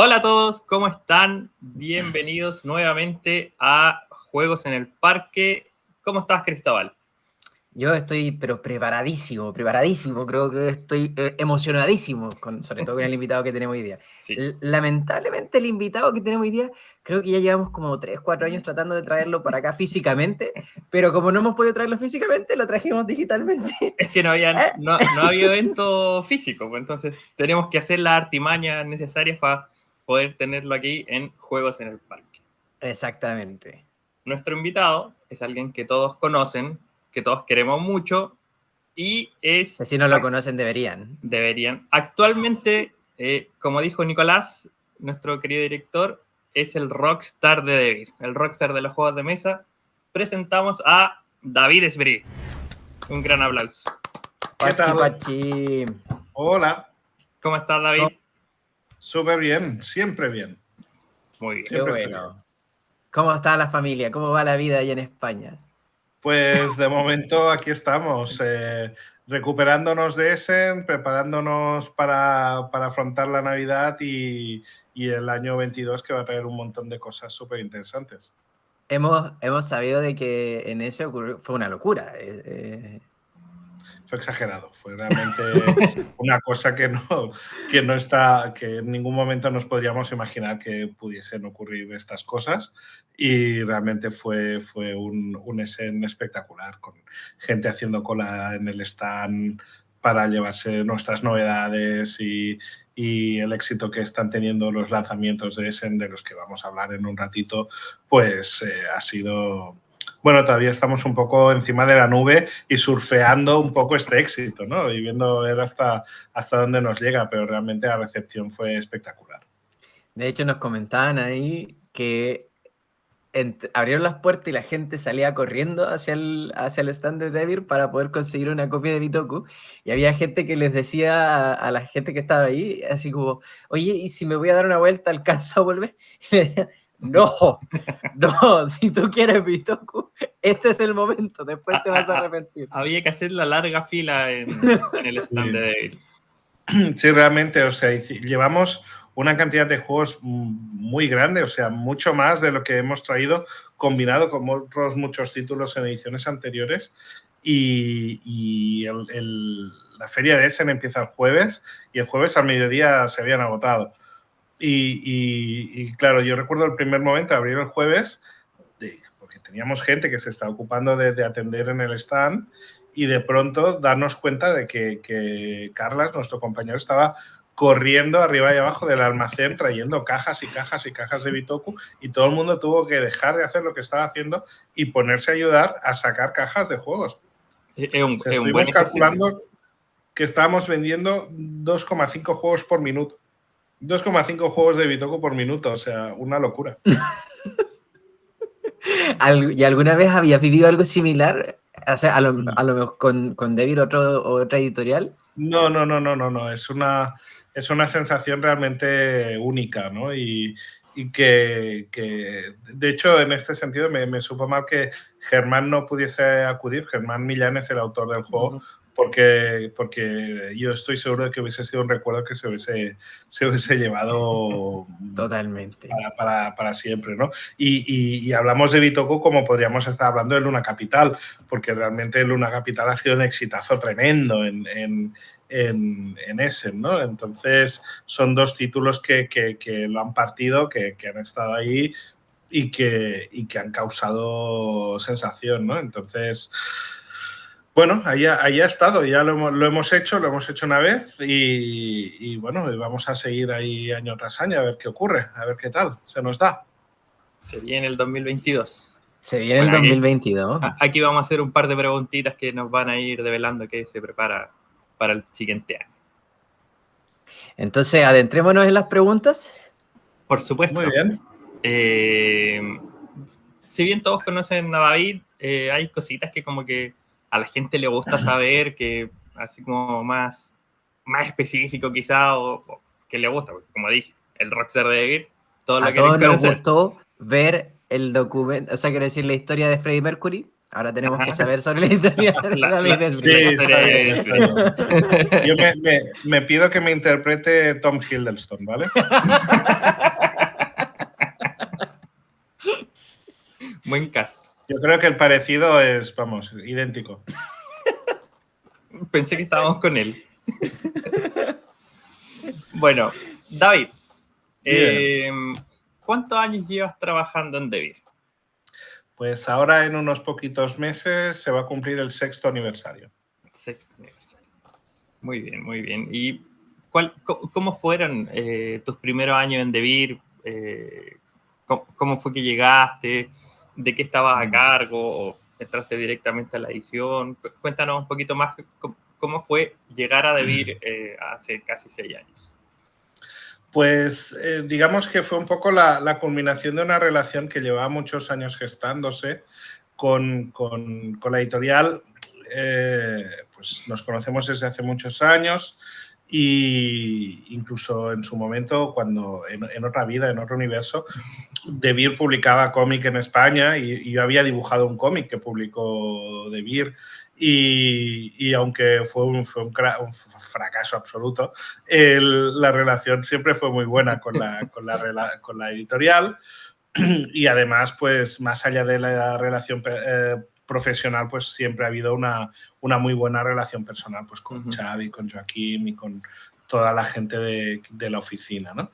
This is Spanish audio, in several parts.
Hola a todos, ¿cómo están? Bienvenidos nuevamente a Juegos en el Parque. ¿Cómo estás, Cristóbal? Yo estoy, pero preparadísimo, creo que estoy emocionadísimo, sobre todo con el invitado que tenemos hoy día. Sí. Lamentablemente el invitado que tenemos hoy día, creo que ya llevamos como 3, 4 años tratando de traerlo para acá físicamente, pero como no hemos podido traerlo físicamente, lo trajimos digitalmente. Es que no había evento físico, pues entonces tenemos que hacer las artimañas necesarias para poder tenerlo aquí en Juegos en el Parque. Exactamente. Nuestro invitado es alguien que todos conocen, que todos queremos mucho y es... Si no lo conocen, deberían. Deberían. Actualmente, como dijo Nicolás, nuestro querido director, es el rockstar de Devir, el rockstar de los juegos de mesa. Presentamos a David Esbrí. Un gran aplauso. ¿Qué tal? Pachi. Hola. ¿Cómo estás, David? Súper bien, siempre bien. Muy bien. Siempre Qué bueno. ¿Cómo está la familia? ¿Cómo va la vida ahí en España? Pues de momento aquí estamos, recuperándonos de Essen, preparándonos para afrontar la Navidad y el año 22, que va a traer un montón de cosas súper interesantes. Hemos sabido de que en ese fue una locura. Fue exagerado, fue realmente una cosa que en ningún momento nos podríamos imaginar que pudiesen ocurrir estas cosas, y realmente fue un Essen espectacular, con gente haciendo cola en el stand para llevarse nuestras novedades y el éxito que están teniendo los lanzamientos de Essen, de los que vamos a hablar en un ratito, pues ha sido... Bueno, todavía estamos un poco encima de la nube y surfeando un poco este éxito, ¿no? Y viendo ver hasta dónde nos llega, pero realmente la recepción fue espectacular. De hecho, nos comentaban ahí que abrieron las puertas y la gente salía corriendo hacia el stand de Devir para poder conseguir una copia de Bitoku. Y había gente que les decía a la gente que estaba ahí, así como, oye, ¿y si me voy a dar una vuelta, alcanzo a volver? Y le decían, no, si tú quieres Bitoku, este es el momento, después te vas a arrepentir. Había que hacer la larga fila en el stand de Devil. Sí, realmente, o sea, llevamos una cantidad de juegos muy grande, o sea, mucho más de lo que hemos traído, combinado con otros muchos títulos en ediciones anteriores. Y la feria de Essen empieza el jueves, y el jueves al mediodía se habían agotado. Y claro, yo recuerdo el primer momento de abrir el jueves, porque teníamos gente que se estaba ocupando de atender en el stand, y de pronto darnos cuenta de que Carlas, nuestro compañero, estaba corriendo arriba y abajo del almacén trayendo cajas y cajas y cajas de Bitoku, y todo el mundo tuvo que dejar de hacer lo que estaba haciendo y ponerse a ayudar a sacar cajas de juegos. Estuvimos calculando que estábamos vendiendo 2,5 juegos por minuto. 2,5 juegos de Bitoku por minuto, o sea, una locura. ¿Y alguna vez habías vivido algo similar? O sea, a lo mejor con Devir otra editorial. No. Es una sensación realmente única, ¿no? Y que de hecho, en este sentido, me supo mal que Germán no pudiese acudir. Germán Millán es el autor del juego, porque yo estoy seguro de que hubiese sido un recuerdo que se hubiese llevado totalmente para siempre, ¿no? Y hablamos de Bitoku como podríamos estar hablando de Luna Capital, porque realmente Luna Capital ha sido un exitazo tremendo en Essen, ¿no? Entonces son dos títulos que lo han partido, que han estado ahí y que han causado sensación, ¿no? Entonces, bueno, ahí ha estado, ya lo hemos hecho una vez, y bueno, vamos a seguir ahí año tras año a ver qué ocurre, a ver qué tal se nos da. Se viene el 2022. Se viene el 2022. Aquí vamos a hacer un par de preguntitas que nos van a ir develando qué se prepara para el siguiente año. Entonces, adentrémonos en las preguntas. Por supuesto. Muy bien. Si bien todos conocen a David, hay cositas que como que a la gente le gusta saber, que así como más específico quizá, o que le gusta, porque como dije, el rockstar de David, todo lo a quieren todos nos conocer. gustó ver el documento, o sea, quiero decir, la historia de Freddie Mercury, Ahora tenemos que Ajá. saber sobre la historia de David Sí, Esbriet. está bien, está bien. Yo me pido que me interprete Tom Hiddleston, ¿vale? Buen cast. Yo creo que el parecido es, vamos, idéntico. Pensé que estábamos con él. Bueno, David, ¿cuántos años llevas trabajando en Devir? Pues ahora en unos poquitos meses se va a cumplir el 6º aniversario. Sexto aniversario. Muy bien, muy bien. ¿Y cómo fueron tus primeros años en Devir? ¿Cómo fue que llegaste? ¿De qué estabas a cargo? ¿O entraste directamente a la edición? Cuéntanos un poquito más cómo fue llegar a Devir hace casi 6 años. Pues digamos que fue un poco la culminación de una relación que llevaba muchos años gestándose con la editorial. Pues nos conocemos desde hace muchos años e incluso en su momento, cuando en otra vida, en otro universo, Devir publicaba cómic en España y yo había dibujado un cómic que publicó Devir. Y aunque fue un fracaso absoluto, la relación siempre fue muy buena con la editorial. Y además, pues más allá de la relación profesional, pues siempre ha habido una muy buena relación personal, pues con Xavi, con Joaquim y con toda la gente de la oficina, ¿no?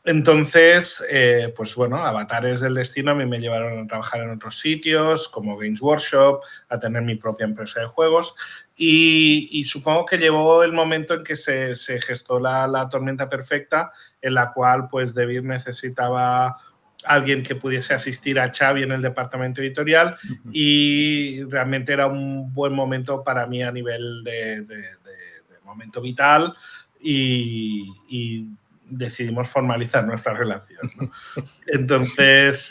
Entonces, pues bueno, avatares del destino a mí me llevaron a trabajar en otros sitios, como Games Workshop, a tener mi propia empresa de juegos y supongo que llegó el momento en que se gestó la tormenta perfecta, en la cual pues Devir necesitaba alguien que pudiese asistir a Xavi en el departamento editorial y realmente era un buen momento para mí a nivel de momento vital y decidimos formalizar nuestra relación, ¿no? Entonces...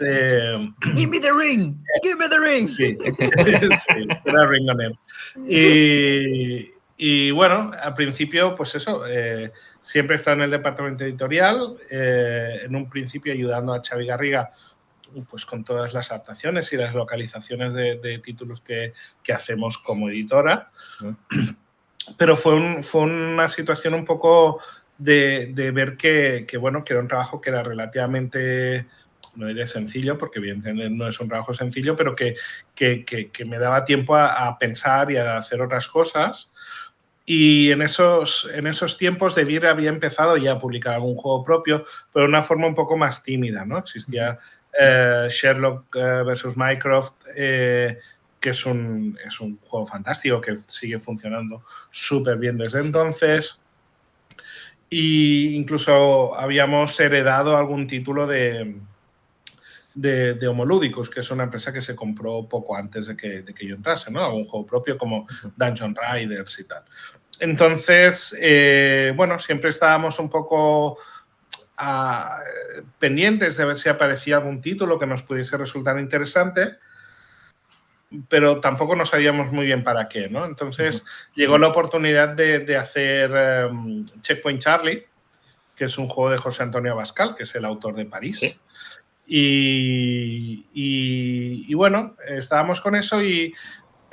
¡Give me the ring! ¡Give me the ring! Sí, sí, era Ring on It. Y bueno, al principio, pues eso, siempre he estado en el departamento editorial, en un principio ayudando a Xavi Garriga pues con todas las adaptaciones y las localizaciones de títulos que hacemos como editora. Pero fue una situación un poco de ver que bueno, que era un trabajo que era relativamente, no diré sencillo, porque evidentemente no es un trabajo sencillo, pero que me daba tiempo a pensar y a hacer otras cosas. Y en esos tiempos Devir había empezado ya a publicar algún juego propio, pero de una forma un poco más tímida, ¿no? Existía Sherlock versus Mycroft, que es un juego fantástico que sigue funcionando súper bien desde entonces. Y incluso habíamos heredado algún título de Homolúdicos, que es una empresa que se compró poco antes de que yo entrase, ¿no? Algún juego propio como Dungeon Riders y tal. Entonces, bueno, siempre estábamos un poco pendientes de ver si aparecía algún título que nos pudiese resultar interesante, pero tampoco no sabíamos muy bien para qué, ¿no? Entonces llegó la oportunidad de hacer Checkpoint Charlie, que es un juego de José Antonio Abascal, que es el autor de París. Sí. Y bueno, estábamos con eso y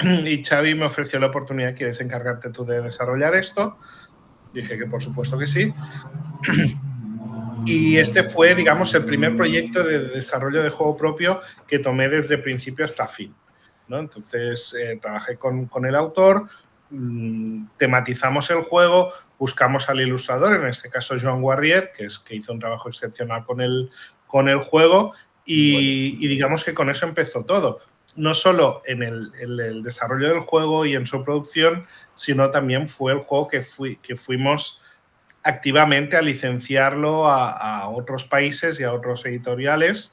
Xavi me ofreció la oportunidad, ¿quieres encargarte tú de desarrollar esto? Dije que por supuesto que sí. Y este fue, digamos, el primer proyecto de desarrollo de juego propio que tomé desde principio hasta fin, ¿no? Entonces, trabajé con el autor, tematizamos el juego, buscamos al ilustrador, en este caso Joan Guardier, que hizo un trabajo excepcional con el juego y digamos que con eso empezó todo. No solo en el desarrollo del juego y en su producción, sino también fue el juego que fuimos activamente a licenciarlo a otros países y a otros editoriales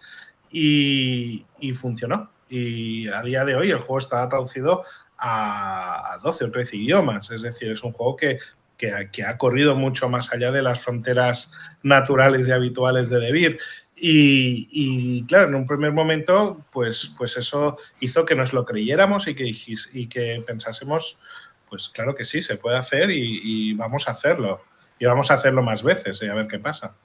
y funcionó. Y a día de hoy el juego está traducido a 12 o 13 idiomas, es decir, es un juego que ha corrido mucho más allá de las fronteras naturales y habituales de Devir. Y claro, en un primer momento, pues eso hizo que nos lo creyéramos y que pensásemos, pues claro que sí, se puede hacer y vamos a hacerlo. Y vamos a hacerlo más veces y a ver qué pasa.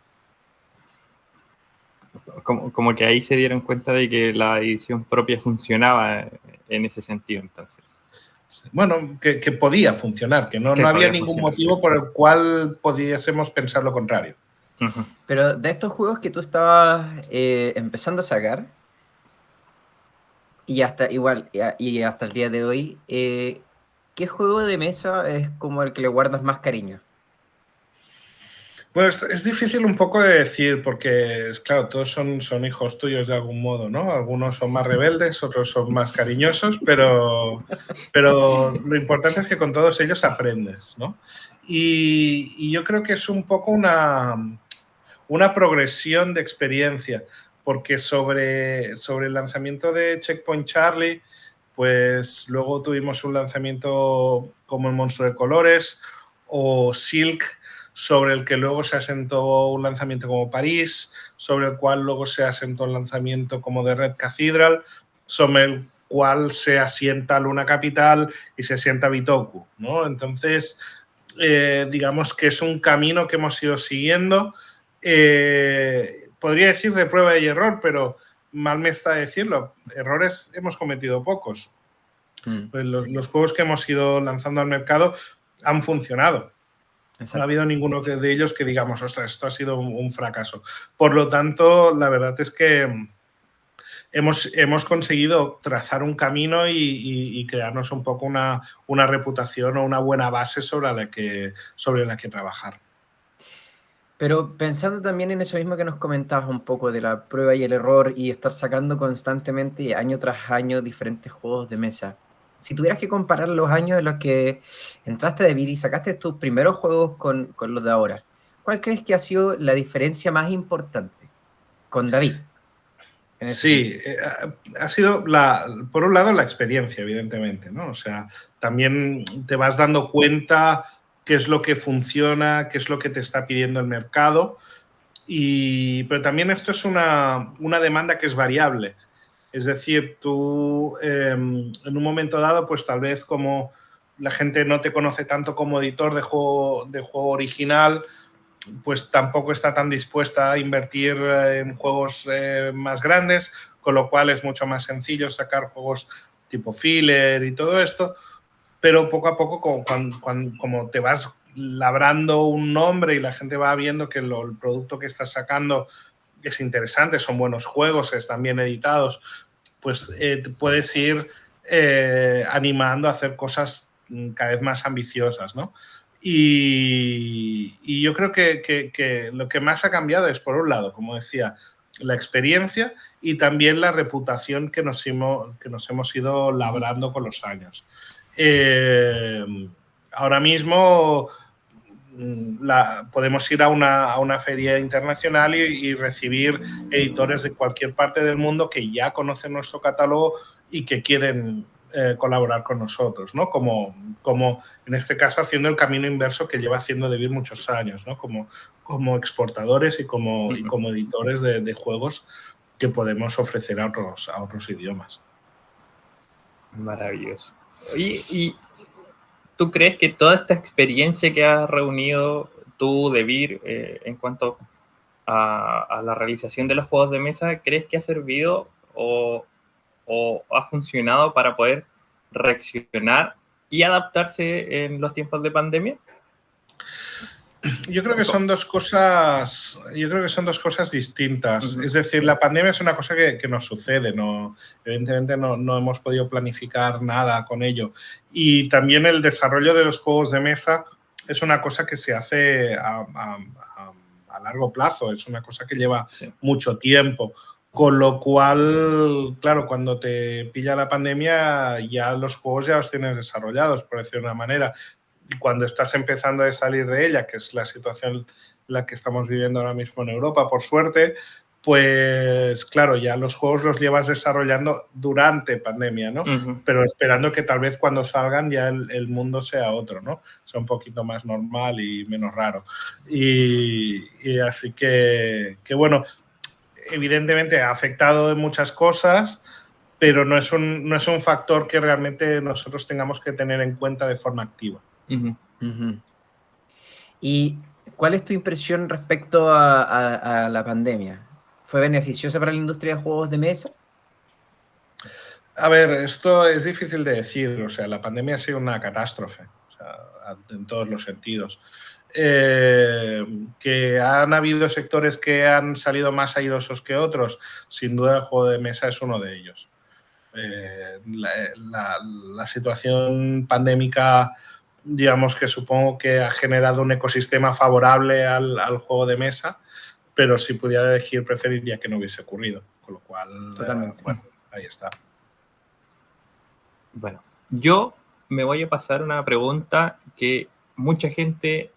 Como que ahí se dieron cuenta de que la edición propia funcionaba en ese sentido, entonces. Bueno, que podía funcionar, que no había ningún motivo por el cual pudiésemos pensar lo contrario. Uh-huh. Pero de estos juegos que tú estabas empezando a sacar, y hasta el día de hoy, ¿qué juego de mesa es como el que le guardas más cariño? Bueno, es difícil un poco de decir porque, claro, todos son hijos tuyos de algún modo, ¿no? Algunos son más rebeldes, otros son más cariñosos, pero lo importante es que con todos ellos aprendes, ¿no? Y yo creo que es un poco una progresión de experiencia, porque sobre el lanzamiento de Checkpoint Charlie, pues luego tuvimos un lanzamiento como El Monstruo de Colores o Silk, sobre el que luego se asentó un lanzamiento como París, sobre el cual luego se asentó un lanzamiento como The Red Cathedral, sobre el cual se asienta Luna Capital y se asienta Bitoku, ¿no? Entonces, digamos que es un camino que hemos ido siguiendo. Podría decir de prueba y error, pero mal me está decirlo. Errores hemos cometido pocos. Pues los juegos que hemos ido lanzando al mercado han funcionado. Exacto. No ha habido ninguno de ellos que digamos, ostras, esto ha sido un fracaso. Por lo tanto, la verdad es que hemos conseguido trazar un camino y crearnos un poco una reputación o una buena base sobre la que trabajar. Pero pensando también en eso mismo que nos comentabas un poco de la prueba y el error y estar sacando constantemente, año tras año, diferentes juegos de mesa. Si tuvieras que comparar los años en los que entraste a Devir y sacaste tus primeros juegos con los de ahora, ¿cuál crees que ha sido la diferencia más importante con David? Sí, ha sido, por un lado, la experiencia, evidentemente, ¿no? O sea, también te vas dando cuenta qué es lo que funciona, qué es lo que te está pidiendo el mercado, pero también esto es una demanda que es variable. Es decir, tú en un momento dado, pues tal vez como la gente no te conoce tanto como editor de juego original, pues tampoco está tan dispuesta a invertir en juegos más grandes, con lo cual es mucho más sencillo sacar juegos tipo filler y todo esto, pero poco a poco, como te vas labrando un nombre y la gente va viendo que el producto que estás sacando es interesante, son buenos juegos, están bien editados, pues te puedes ir animando a hacer cosas cada vez más ambiciosas, ¿no? Y yo creo que lo que más ha cambiado es, por un lado, como decía, la experiencia y también la reputación que nos hemos ido labrando con los años. Ahora mismo podemos ir a una feria internacional y recibir editores de cualquier parte del mundo que ya conocen nuestro catálogo y que quieren colaborar con nosotros, ¿no? Como en este caso haciendo el camino inverso que lleva haciendo Devir muchos años, ¿no? Como exportadores y como editores de juegos que podemos ofrecer a otros idiomas. Maravilloso. Oye, ¿y tú crees que toda esta experiencia que has reunido tú, Devir, en cuanto a la realización de los juegos de mesa, crees que ha servido o ha funcionado para poder reaccionar y adaptarse en los tiempos de pandemia? Yo creo que son dos cosas. Yo creo que son dos cosas distintas. Es decir, la pandemia es una cosa que nos sucede. Evidentemente no hemos podido planificar nada con ello. Y también el desarrollo de los juegos de mesa es una cosa que se hace a largo plazo. Es una cosa que lleva mucho tiempo. Con lo cual, claro, cuando te pilla la pandemia, ya los juegos ya los tienes desarrollados, por decirlo de una manera. Y cuando estás empezando a salir de ella, que es la situación en la que estamos viviendo ahora mismo en Europa, por suerte, pues claro, ya los juegos los llevas desarrollando durante pandemia, ¿no? Pero esperando que tal vez cuando salgan ya el mundo sea otro, ¿no? Sea un poquito más normal y menos raro. Y así que bueno, evidentemente ha afectado en muchas cosas, pero no es un factor que realmente nosotros tengamos que tener en cuenta de forma activa. ¿Y cuál es tu impresión respecto a la pandemia? ¿Fue beneficioso para la industria de juegos de mesa? A ver, esto es difícil de decir. O sea, la pandemia ha sido una catástrofe, o sea, en todos los sentidos. Que han habido sectores que han salido más airosos que otros, sin duda el juego de mesa es uno de ellos. La situación pandémica, digamos que supongo que ha generado un ecosistema favorable al juego de mesa, pero si pudiera elegir preferiría que no hubiese ocurrido, con lo cual, bueno, ahí está. Bueno, yo me voy a pasar una pregunta que mucha gente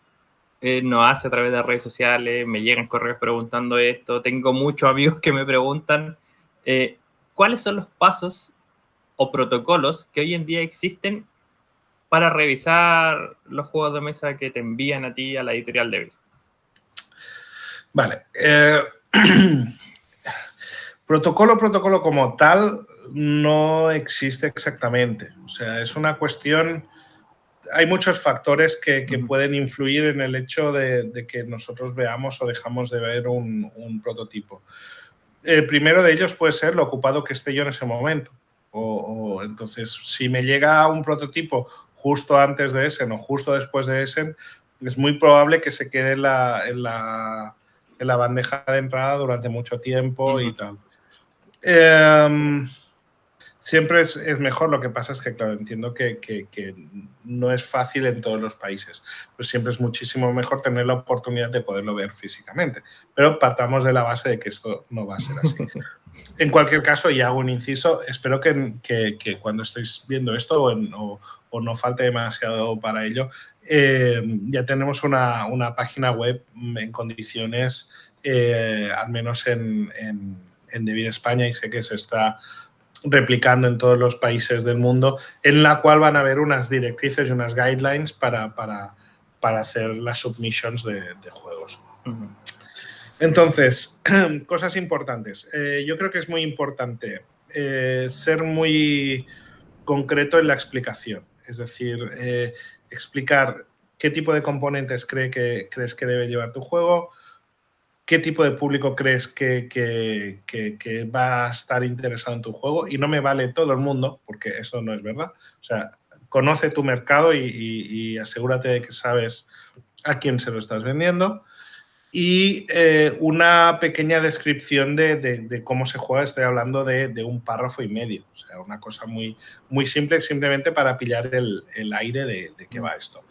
nos hace a través de redes sociales, me llegan correos preguntando esto, tengo muchos amigos que me preguntan ¿cuáles son los pasos o protocolos que hoy en día existen para revisar los juegos de mesa que te envían a ti a la editorial Devir? Vale. Protocolo como tal no existe exactamente. O sea, es una cuestión... Hay muchos factores que pueden influir en el hecho de que nosotros veamos o dejamos de ver un prototipo. El primero de ellos puede ser lo ocupado que esté yo en ese momento. Entonces, si me llega un prototipo justo antes de Essen o justo después de Essen, es muy probable que se quede en la bandeja de entrada durante mucho tiempo y tal. Siempre es mejor. Lo que pasa es que, claro, entiendo que no es fácil en todos los países. Pues siempre es muchísimo mejor tener la oportunidad de poderlo ver físicamente. Pero partamos de la base de que esto no va a ser así. En cualquier caso, y hago un inciso, espero que cuando estéis viendo esto o no falte demasiado para ello, ya tenemos una página web en condiciones, al menos en Devir España, y sé que se está replicando en todos los países del mundo, en la cual van a haber unas directrices y unas guidelines para hacer las submissions de juegos. Entonces, cosas importantes. Yo creo que es muy importante ser muy concreto en la explicación. Es decir, explicar qué tipo de componentes crees que debe llevar tu juego, qué tipo de público crees que va a estar interesado en tu juego, y no me vale todo el mundo, porque eso no es verdad. O sea, conoce tu mercado y asegúrate de que sabes a quién se lo estás vendiendo. Y una pequeña descripción de cómo se juega. Estoy hablando de un párrafo y medio. O sea, una cosa muy, muy simple, simplemente para pillar el aire de qué va esto.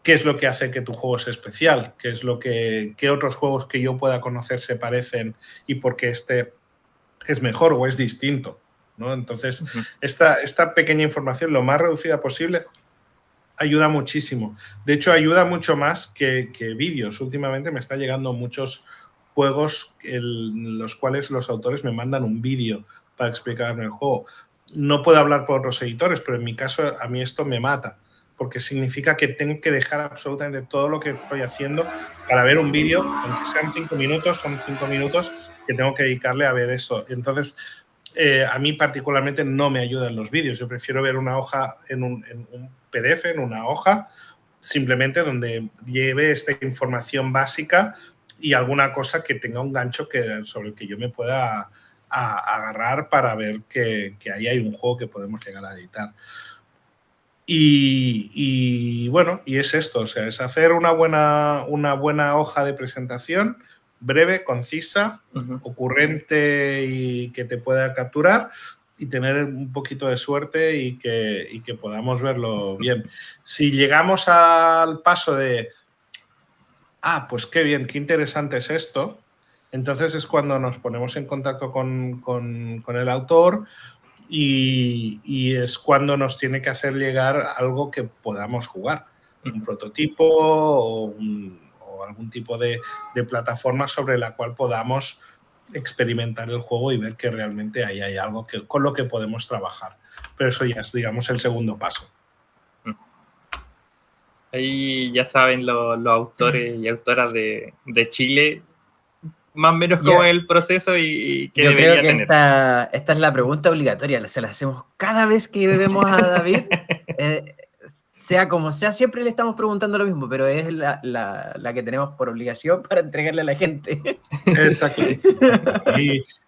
¿Qué es lo que hace que tu juego sea especial? ¿Qué otros juegos que yo pueda conocer se parecen y por qué este es mejor o es distinto, ¿no? Entonces, esta pequeña información, lo más reducida posible, ayuda muchísimo. De hecho, ayuda mucho más que vídeos. Últimamente me están llegando muchos juegos en los cuales los autores me mandan un vídeo para explicarme el juego. No puedo hablar por otros editores, pero en mi caso a mí esto me mata, porque significa que tengo que dejar absolutamente todo lo que estoy haciendo para ver un vídeo, aunque sean 5 minutos, son 5 minutos que tengo que dedicarle a ver eso. Entonces, a mí particularmente no me ayudan los vídeos. Yo prefiero ver una hoja en un PDF, en una hoja, simplemente donde lleve esta información básica y alguna cosa que tenga un gancho sobre el que yo me pueda agarrar para ver que ahí hay un juego que podemos llegar a editar. Y bueno, y es esto, o sea, es hacer una buena hoja de presentación, breve, concisa, ocurrente y que te pueda capturar, y tener un poquito de suerte y que podamos verlo bien. Si llegamos al paso de, pues qué bien, qué interesante es esto, entonces es cuando nos ponemos en contacto con el autor. Y es cuando nos tiene que hacer llegar algo que podamos jugar, un prototipo o algún tipo de plataforma sobre la cual podamos experimentar el juego y ver que realmente ahí hay algo con lo que podemos trabajar. Pero eso ya es, digamos, el segundo paso. Ahí ya saben los autores y autoras de Chile, más o menos cómo es el proceso y qué debería tener. Yo creo que esta es la pregunta obligatoria, se la hacemos cada vez que vemos a David. sea como sea, siempre le estamos preguntando lo mismo, pero es la que tenemos por obligación para entregarle a la gente. Exacto.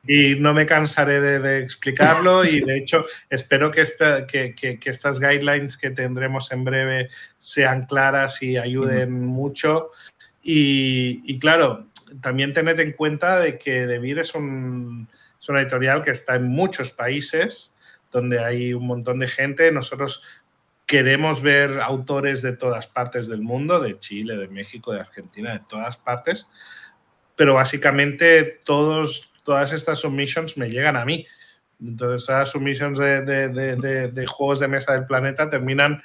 Y no me cansaré de explicarlo y de hecho espero que estas guidelines que tendremos en breve sean claras y ayuden mucho. Y claro, también tened en cuenta de que Devir es una editorial que está en muchos países donde hay un montón de gente. Nosotros queremos ver autores de todas partes del mundo, de Chile, de México, de Argentina, de todas partes, pero básicamente todas estas submissions me llegan a mí. Entonces, esas submissions de juegos de mesa del planeta terminan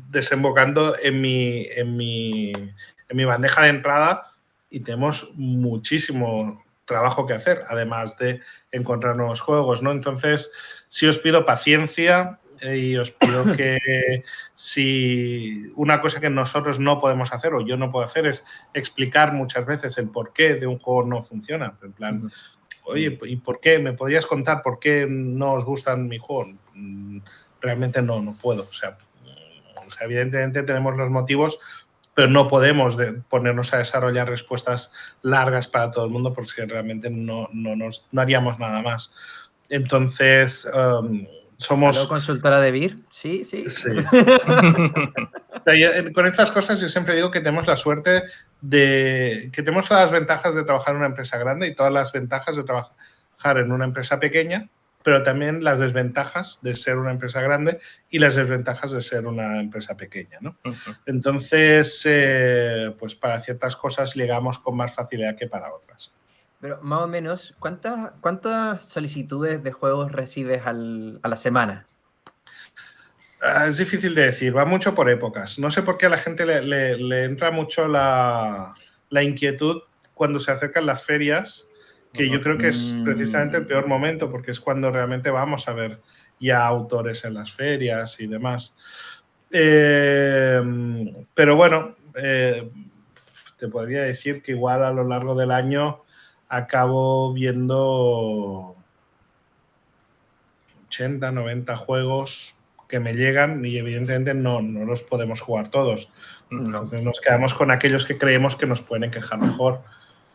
desembocando en mi bandeja de entrada y tenemos muchísimo trabajo que hacer, además de encontrar nuevos juegos, ¿no? Entonces, sí os pido paciencia y os pido que si una cosa que nosotros no podemos hacer o yo no puedo hacer es explicar muchas veces el porqué de un juego no funciona. En plan, oye, ¿y por qué? ¿Me podrías contar por qué no os gustan mi juego? Realmente no puedo. O sea, evidentemente tenemos los motivos, pero no podemos ponernos a desarrollar respuestas largas para todo el mundo porque realmente no haríamos nada más. Entonces, somos... ¿Aló, consultora de Vir? Sí. Con estas cosas yo siempre digo que tenemos la suerte de que tenemos todas las ventajas de trabajar en una empresa grande y todas las ventajas de trabajar en una empresa pequeña, pero también las desventajas de ser una empresa grande y las desventajas de ser una empresa pequeña, ¿no? Entonces, pues para ciertas cosas llegamos con más facilidad que para otras. Pero más o menos, ¿cuántas solicitudes de juegos recibes a la semana? Es difícil de decir, va mucho por épocas. No sé por qué a la gente le entra mucho la inquietud cuando se acercan las ferias, que yo creo que es precisamente el peor momento porque es cuando realmente vamos a ver ya autores en las ferias y demás. Pero bueno, te podría decir que igual a lo largo del año acabo viendo 80, 90 juegos que me llegan y evidentemente no los podemos jugar todos. Entonces nos quedamos con aquellos que creemos que nos pueden encajar mejor.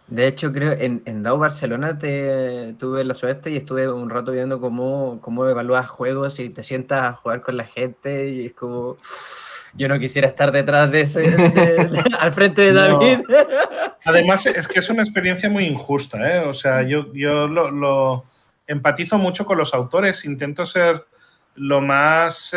De hecho, creo en DAO Barcelona tuve la suerte y estuve un rato viendo cómo evalúas juegos y te sientas a jugar con la gente y es como... Yo no quisiera estar detrás de al frente de David. No. Además, es que es una experiencia muy injusta, ¿eh? O sea, yo lo empatizo mucho con los autores, intento ser lo más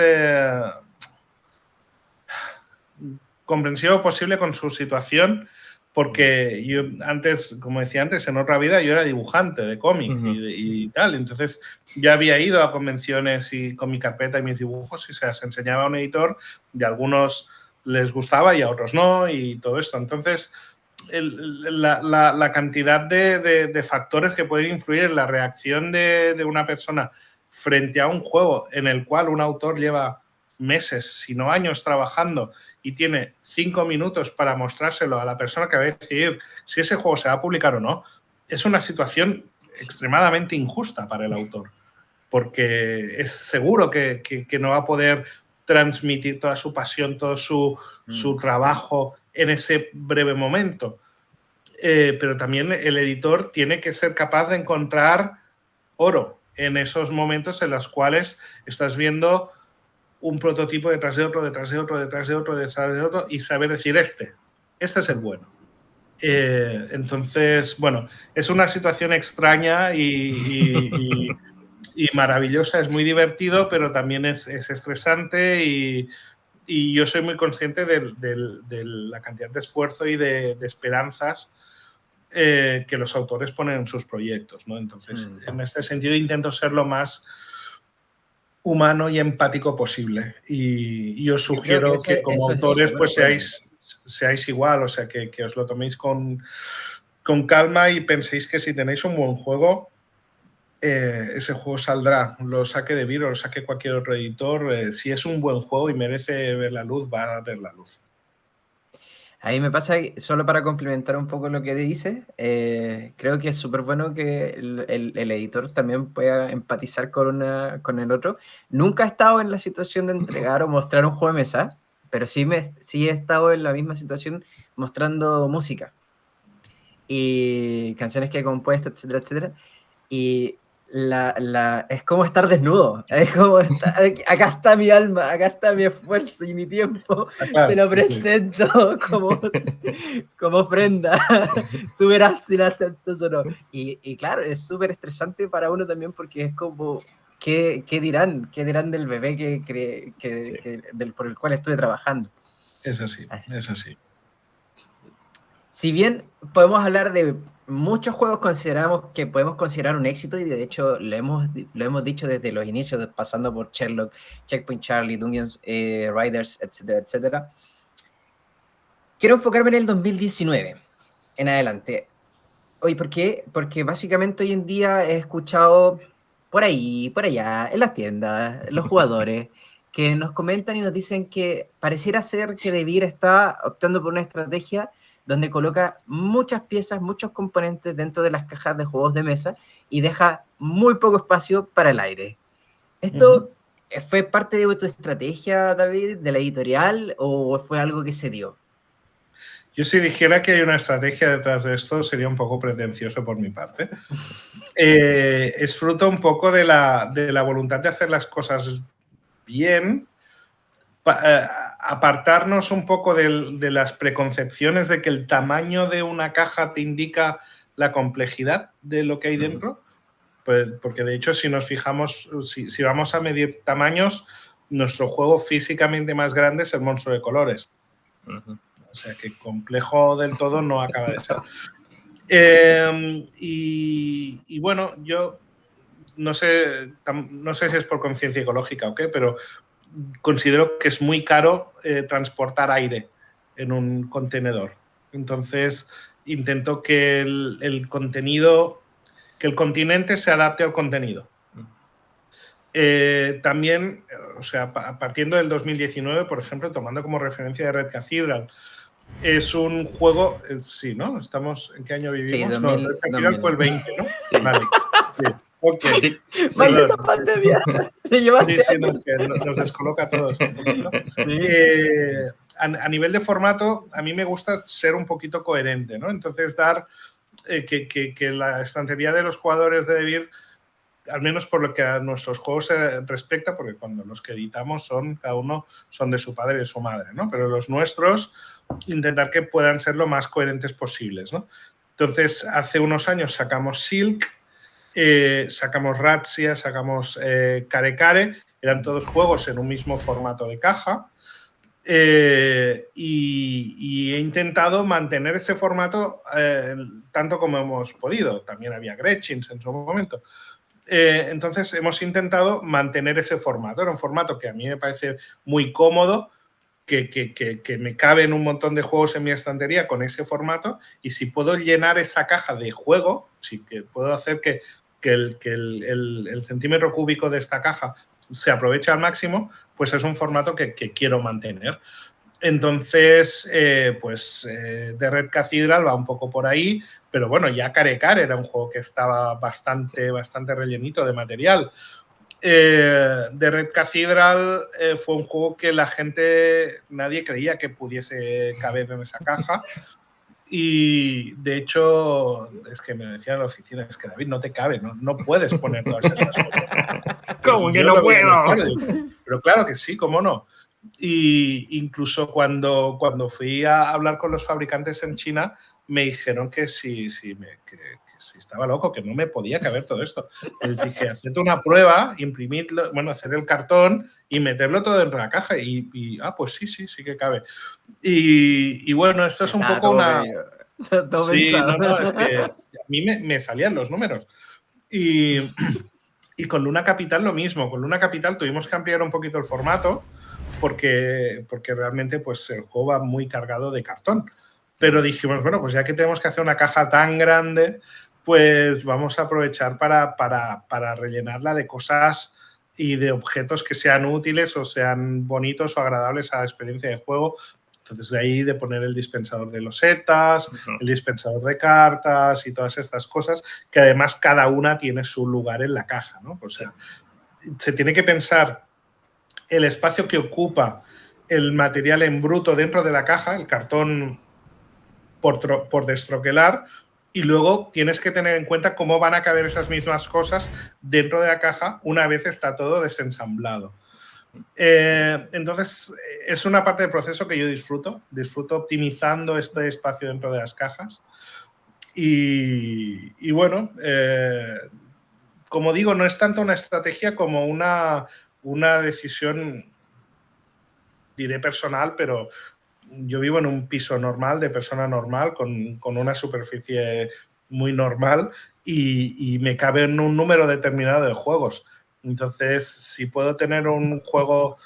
comprensivo posible con su situación, porque yo antes, como decía antes, en otra vida yo era dibujante de cómic y tal, entonces ya había ido a convenciones y con mi carpeta y mis dibujos y se las enseñaba a un editor, y a algunos les gustaba y a otros no y todo esto. Entonces, la cantidad de factores que pueden influir en la reacción de una persona frente a un juego en el cual un autor lleva meses, si no años trabajando y tiene 5 minutos para mostrárselo a la persona que va a decidir si ese juego se va a publicar o no, es una situación extremadamente injusta para el autor, porque es seguro que no va a poder transmitir toda su pasión, todo su trabajo en ese breve momento. Pero también el editor tiene que ser capaz de encontrar oro en esos momentos en los cuales estás viendo un prototipo detrás de otro, detrás de otro, detrás de otro, detrás de otro y saber decir este es el bueno. Entonces, bueno, es una situación extraña y maravillosa, es muy divertido, pero también es estresante y yo soy muy consciente de la cantidad de esfuerzo y de esperanzas que los autores ponen en sus proyectos, ¿no? Entonces, en este sentido intento ser lo más humano y empático posible y os sugiero que como autores pues seáis igual, o sea, que os lo toméis con calma y penséis que si tenéis un buen juego, ese juego saldrá, lo saque Devir o lo saque cualquier otro editor, si es un buen juego y merece ver la luz, va a ver la luz. A mí me pasa, solo para complementar un poco lo que dices, creo que es súper bueno que el editor también pueda empatizar con el otro. Nunca he estado en la situación de entregar o mostrar un juego de mesa, pero sí he estado en la misma situación mostrando música y canciones que he compuesto, etcétera, etcétera. Y es como estar desnudo, es como acá está mi alma, acá está mi esfuerzo y mi tiempo, te lo presento como ofrenda, tú verás si la aceptas o no. Y claro, es súper estresante para uno también porque es como, ¿qué dirán? ¿Qué dirán del bebé por el cual estuve trabajando? Es así, es así. Si bien podemos hablar de muchos juegos que podemos considerar un éxito, y de hecho lo hemos dicho desde los inicios, pasando por Sherlock, Checkpoint Charlie, Dungeons Riders, etcétera, etcétera. Quiero enfocarme en el 2019 en adelante. Oye, ¿por qué? Porque básicamente hoy en día he escuchado por ahí, por allá, en las tiendas, los jugadores, que nos comentan y nos dicen que pareciera ser que Devir está optando por una estrategia donde coloca muchas piezas, muchos componentes dentro de las cajas de juegos de mesa y deja muy poco espacio para el aire. ¿Esto fue parte de tu estrategia, David, de la editorial, o fue algo que se dio? Yo si dijera que hay una estrategia detrás de esto sería un poco pretencioso por mi parte. Es fruto un poco de la voluntad de hacer las cosas bien, apartarnos un poco de las preconcepciones de que el tamaño de una caja te indica la complejidad de lo que hay dentro. Pues, porque de hecho, si nos fijamos, si vamos a medir tamaños, nuestro juego físicamente más grande es el Monstruo de Colores. O sea que complejo del todo no acaba de ser. Y bueno, yo no sé si es por conciencia ecológica o qué, pero considero que es muy caro transportar aire en un contenedor. Entonces, intento que el contenido, que el continente se adapte al contenido. También, o sea, partiendo del 2019, por ejemplo, tomando como referencia de Red Cathedral, es un juego, sí, ¿no? ¿Estamos en qué año vivimos? Sí, no, Red Cathedral fue el 20, ¿no? Sí. Vale. Sí. Ok. Sí, ¡Maldita pandemia! Sí, nos descoloca a todos un poquito. A nivel de formato, a mí me gusta ser un poquito coherente, ¿no? Entonces, dar que la estantería de los jugadores de Devir, al menos por lo que a nuestros juegos se respecta, porque cuando los que editamos cada uno son de su padre y de su madre, ¿no? Pero los nuestros, intentar que puedan ser lo más coherentes posibles, ¿no? Entonces, hace unos años sacamos Silk, sacamos Razzia, sacamos Care Care, eran todos juegos en un mismo formato de caja, y he intentado mantener ese formato tanto como hemos podido. También había Gretchins en su momento. Entonces hemos intentado mantener ese formato. Era un formato que a mí me parece muy cómodo, que me caben un montón de juegos en mi estantería con ese formato, y si puedo llenar esa caja de juego, si que puedo hacer que el centímetro cúbico de esta caja se aproveche al máximo, pues es un formato que quiero mantener. Entonces, The Red Cathedral va un poco por ahí, pero bueno, ya Care Care era un juego que estaba bastante rellenito de material. The Red Cathedral fue un juego que nadie creía que pudiese caber en esa caja. Y de hecho, es que me decían en la oficina, es que David, no te cabe, no puedes poner todas estas cosas. ¿Cómo que no puedo? Pero claro que sí, cómo no. Y incluso cuando fui a hablar con los fabricantes en China, me dijeron que si estaba loco, que no me podía caber todo esto. Les dije, haced una prueba, imprimirlo, bueno, hacer el cartón y meterlo todo dentro de la caja. Pues sí que cabe. Y bueno, esto es un poco una... Sí, no, es que a mí me salían los números. Y con Luna Capital lo mismo. Con Luna Capital tuvimos que ampliar un poquito el formato porque realmente pues, el juego va muy cargado de cartón. Pero dijimos, bueno, pues ya que tenemos que hacer una caja tan grande, pues vamos a aprovechar para rellenarla de cosas y de objetos que sean útiles o sean bonitos o agradables a la experiencia de juego. Entonces, de ahí de poner el dispensador de losetas, el dispensador de cartas y todas estas cosas, que además cada una tiene su lugar en la caja, ¿no? O sea, se tiene que pensar el espacio que ocupa el material en bruto dentro de la caja, el cartón por destroquelar, y luego tienes que tener en cuenta cómo van a caber esas mismas cosas dentro de la caja una vez está todo desensamblado. Entonces, es una parte del proceso que yo disfruto optimizando este espacio dentro de las cajas. Y bueno, como digo, no es tanto una estrategia como una decisión, diré personal, pero yo vivo en un piso normal, de persona normal, con una superficie muy normal y me cabe en un número determinado de juegos. Entonces, si puedo tener un juego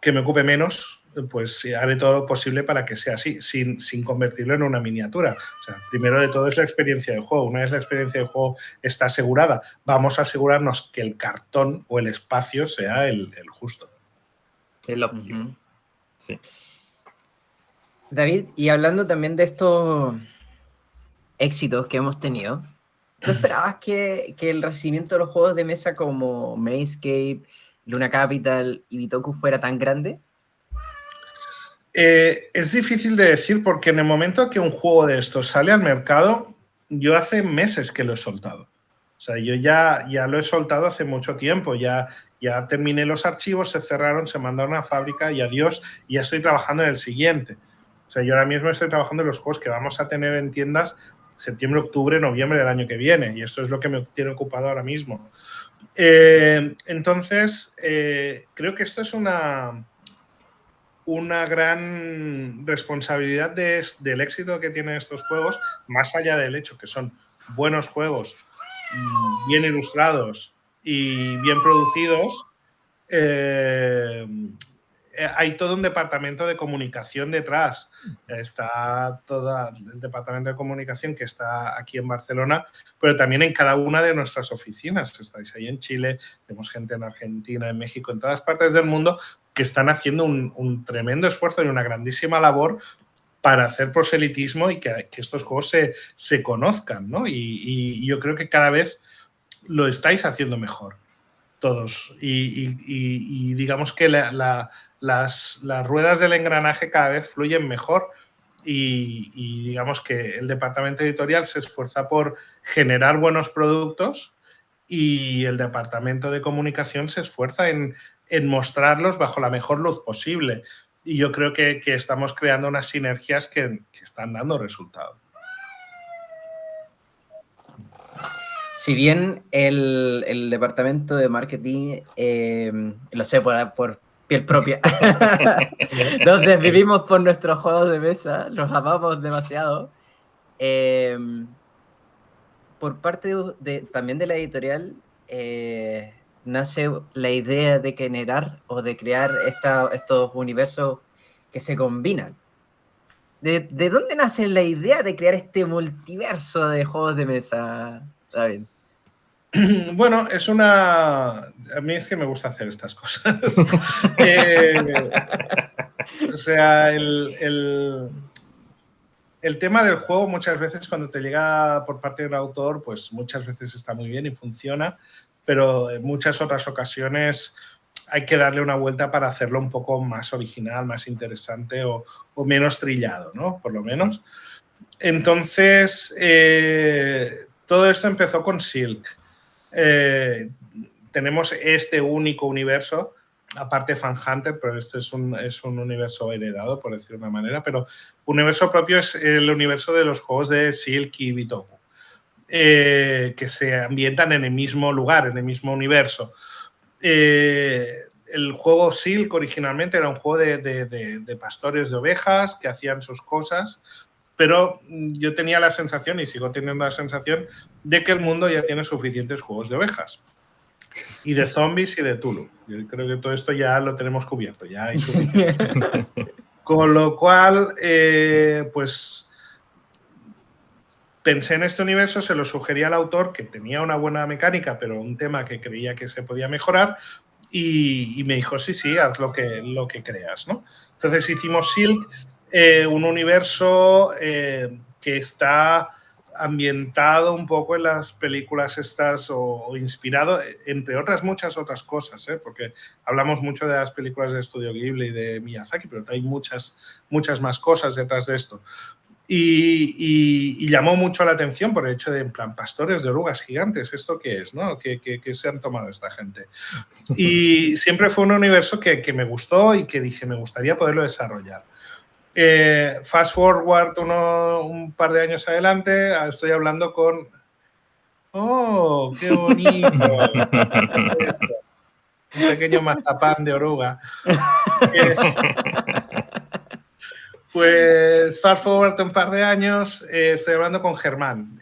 que me ocupe menos, pues haré todo lo posible para que sea así, sin convertirlo en una miniatura. O sea, primero de todo es la experiencia de juego. Una vez la experiencia de juego está asegurada, vamos a asegurarnos que el cartón o el espacio sea el justo. El óptimo. Sí. David, y hablando también de estos éxitos que hemos tenido, ¿tú esperabas que el recibimiento de los juegos de mesa como Manescape, Luna Capital y Bitoku fuera tan grande? Es difícil de decir porque en el momento que un juego de estos sale al mercado, yo hace meses que lo he soltado. O sea, yo ya lo he soltado hace mucho tiempo, ya terminé los archivos, se cerraron, se mandaron a fábrica y adiós, y ya estoy trabajando en el siguiente. O sea, yo ahora mismo estoy trabajando en los juegos que vamos a tener en tiendas septiembre, octubre, noviembre del año que viene, y esto es lo que me tiene ocupado ahora mismo. Entonces, creo que esto es una gran responsabilidad del éxito que tienen estos juegos, más allá del hecho que son buenos juegos, bien ilustrados y bien producidos. Hay todo un departamento de comunicación detrás. Está todo el departamento de comunicación que está aquí en Barcelona, pero también en cada una de nuestras oficinas. Estáis ahí en Chile, tenemos gente en Argentina, en México, en todas partes del mundo que están haciendo un tremendo esfuerzo y una grandísima labor para hacer proselitismo y que estos juegos se conozcan, ¿no? Y yo creo que cada vez lo estáis haciendo mejor todos. Y digamos que las ruedas del engranaje cada vez fluyen mejor y digamos que el departamento editorial se esfuerza por generar buenos productos y el departamento de comunicación se esfuerza en mostrarlos bajo la mejor luz posible. Y yo creo que estamos creando unas sinergias que están dando resultados. Si bien el departamento de marketing, lo sé por piel propia, nos desvivimos por nuestros juegos de mesa, los amamos demasiado. Por parte también de la editorial, nace la idea de generar o de crear estos universos que se combinan. ¿De dónde nace la idea de crear este multiverso de juegos de mesa, David? Bueno, a mí es que me gusta hacer estas cosas. O sea, el tema del juego muchas veces cuando te llega por parte del autor, pues muchas veces está muy bien y funciona, pero en muchas otras ocasiones hay que darle una vuelta para hacerlo un poco más original, más interesante o menos trillado, ¿no? Por lo menos. Entonces, todo esto empezó con Silk. Tenemos este único universo, aparte Fan Hunter, pero esto es un universo heredado, por decirlo de una manera, pero universo propio es el universo de los juegos de Silk y Bitoku, que se ambientan en el mismo lugar, en el mismo universo. El juego Silk originalmente era un juego de pastores de ovejas que hacían sus cosas, pero yo tenía la sensación, y sigo teniendo la sensación, de que el mundo ya tiene suficientes juegos de ovejas. Y de zombies y de Tulu. Yo creo que todo esto ya lo tenemos cubierto, ya hay suficiente. Con lo cual, pues pensé en este universo, se lo sugerí al autor, que tenía una buena mecánica, pero un tema que creía que se podía mejorar, y me dijo, sí, haz lo que creas, ¿no? Entonces hicimos Silk, un universo que está ambientado un poco en las películas estas o inspirado, entre otras muchas otras cosas, porque hablamos mucho de las películas de Estudio Ghibli y de Miyazaki, pero hay muchas más cosas detrás de esto. Y llamó mucho la atención por el hecho de, en plan, pastores de orugas gigantes, ¿esto qué es, no? ¿Qué se han tomado esta gente? Y siempre fue un universo que me gustó y que dije, me gustaría poderlo desarrollar. Fast forward un par de años adelante, estoy hablando con... ¡Oh, qué bonito! Un pequeño mazapán de oruga. Pues fast forward un par de años, estoy hablando con Germán.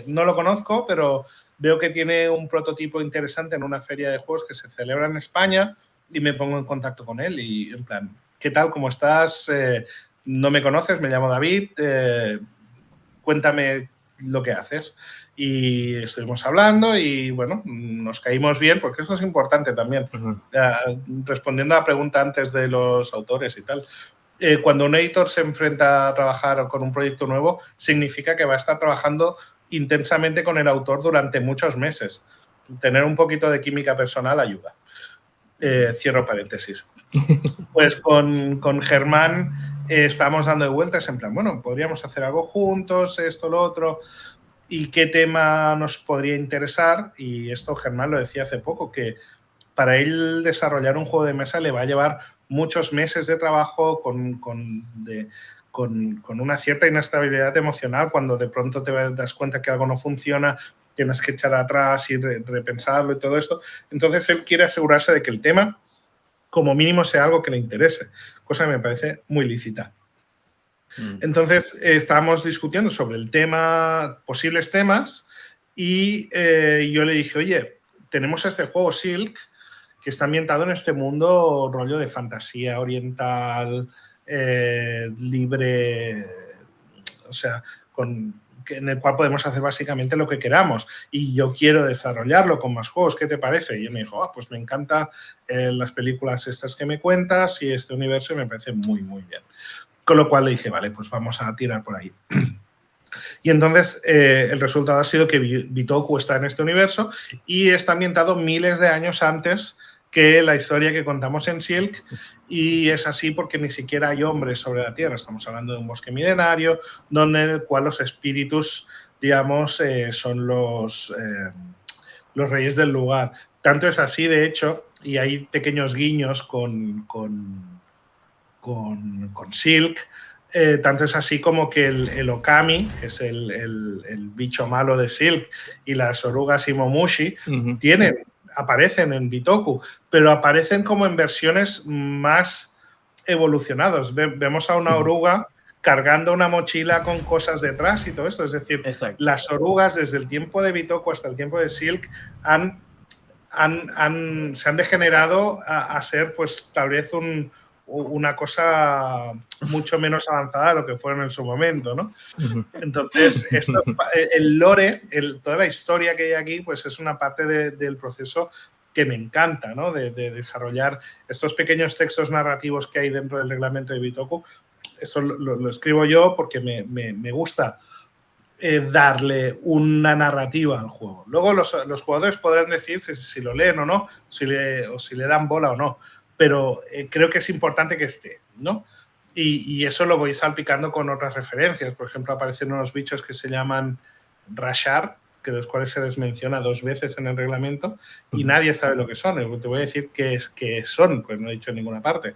No lo conozco, pero veo que tiene un prototipo interesante en una feria de juegos que se celebra en España y me pongo en contacto con él y en plan, ¿qué tal? ¿Cómo estás? No me conoces, me llamo David, cuéntame lo que haces. Y estuvimos hablando y, bueno, nos caímos bien, porque eso es importante también. Respondiendo a la pregunta antes de los autores y tal, cuando un editor se enfrenta a trabajar con un proyecto nuevo, significa que va a estar trabajando intensamente con el autor durante muchos meses. Tener un poquito de química personal ayuda. Cierro paréntesis. Pues con Germán estábamos dando de vueltas en plan, bueno, podríamos hacer algo juntos, esto, lo otro, y qué tema nos podría interesar. Y esto Germán lo decía hace poco, que para él desarrollar un juego de mesa le va a llevar muchos meses de trabajo con una cierta inestabilidad emocional cuando de pronto te das cuenta que algo no funciona, tienes que echar atrás y repensarlo y todo esto. Entonces él quiere asegurarse de que el tema como mínimo sea algo que le interese, cosa que me parece muy lícita. Entonces estábamos discutiendo sobre el tema, posibles temas, y yo le dije, oye, tenemos este juego Silk que está ambientado en este mundo rollo de fantasía oriental, libre, o sea, en el cual podemos hacer básicamente lo que queramos, y yo quiero desarrollarlo con más juegos, ¿qué te parece? Y él me dijo, pues me encantan las películas estas que me cuentas y este universo, y me parece muy, muy bien. Con lo cual le dije, vale, pues vamos a tirar por ahí. Y entonces el resultado ha sido que Bitoku está en este universo y está ambientado miles de años antes que la historia que contamos en Silk, y es así porque ni siquiera hay hombres sobre la Tierra. Estamos hablando de un bosque milenario donde en el cual los espíritus, digamos, son los reyes del lugar. Tanto es así, de hecho, y hay pequeños guiños con Silk, tanto es así como que el Okami, que es el bicho malo de Silk, y las orugas Imomushi aparecen en Bitoku, pero aparecen como en versiones más evolucionadas. Vemos a una oruga cargando una mochila con cosas detrás y todo esto. Es decir, las orugas desde el tiempo de Bitoku hasta el tiempo de Silk se han degenerado a ser, pues, tal vez una cosa mucho menos avanzada de lo que fueron en su momento, ¿no? Entonces, el lore, toda la historia que hay aquí, pues es una parte del proceso que me encanta, ¿no? De desarrollar estos pequeños textos narrativos que hay dentro del reglamento de Bitoku. Eso lo escribo yo porque me gusta darle una narrativa al juego. Luego los jugadores podrán decir si lo leen o no, o si le dan bola o no, pero creo que es importante que esté, ¿no? Y eso lo voy salpicando con otras referencias. Por ejemplo, aparecen unos bichos que se llaman Rashar, que los cuales se les menciona 2 veces en el reglamento, y nadie sabe lo que son. Te voy a decir qué son, pues no he dicho en ninguna parte.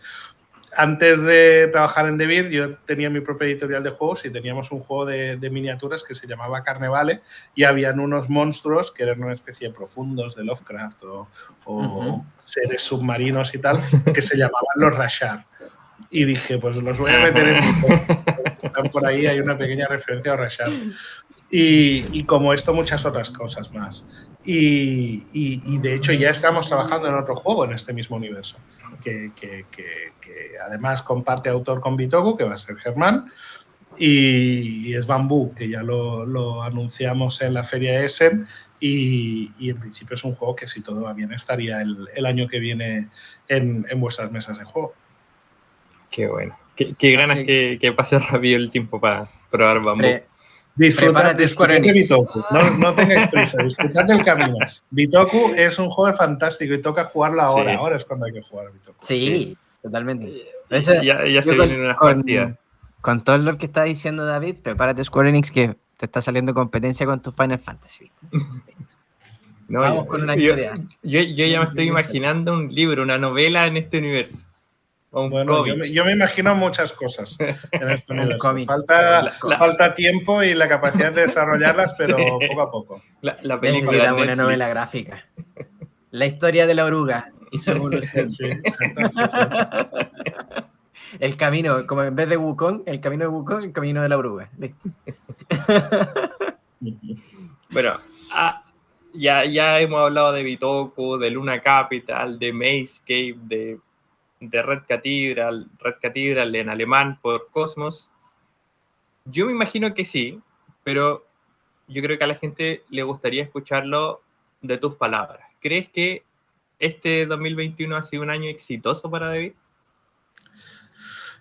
Antes de trabajar en Devir, yo tenía mi propia editorial de juegos y teníamos un juego de miniaturas que se llamaba Carnevale, y habían unos monstruos que eran una especie de profundos de Lovecraft o seres submarinos y tal, que se llamaban los Rashar. Y dije, pues los voy a meter en mi juego. Por ahí hay una pequeña referencia a Rashar. Y como esto, muchas otras cosas más. Y de hecho ya estamos trabajando en otro juego en este mismo universo, que además comparte autor con Bitoku, que va a ser Germán, y es Bambú, que ya lo anunciamos en la feria Essen, y en principio es un juego que, si todo va bien, estaría el año que viene en vuestras mesas de juego. Qué bueno. Qué ganas que pase rápido el tiempo para probar Bambú. Disfrutad de Bitoku. No tengáis prisa, disfrutad del camino. Bitoku es un juego fantástico y toca jugarlo ahora. Sí. Ahora es cuando hay que jugar a Bitoku. Sí, totalmente. Ya se vienen unas partidas. Con todo lo que está diciendo David, prepárate Square Enix, que te está saliendo competencia con tu Final Fantasy, ¿viste? No, vamos con una historia. Yo ya me estoy imaginando un libro, una novela en este universo. Bueno, yo me imagino muchas cosas en este universo. Falta tiempo y la capacidad de desarrollarlas, pero sí. Poco a poco. La película de una novela gráfica. La historia de la oruga y su evolución. Sí, exacto, sí. El camino, como en vez de Wukong, el camino de Wukong, el camino de la oruga. ¿Listo? Bueno, ya hemos hablado de Bitoku, de Luna Capital, de Mazecape, de Red Cathedral en alemán por Cosmos. Yo me imagino que sí, pero yo creo que a la gente le gustaría escucharlo de tus palabras. ¿Crees que este 2021 ha sido un año exitoso para David?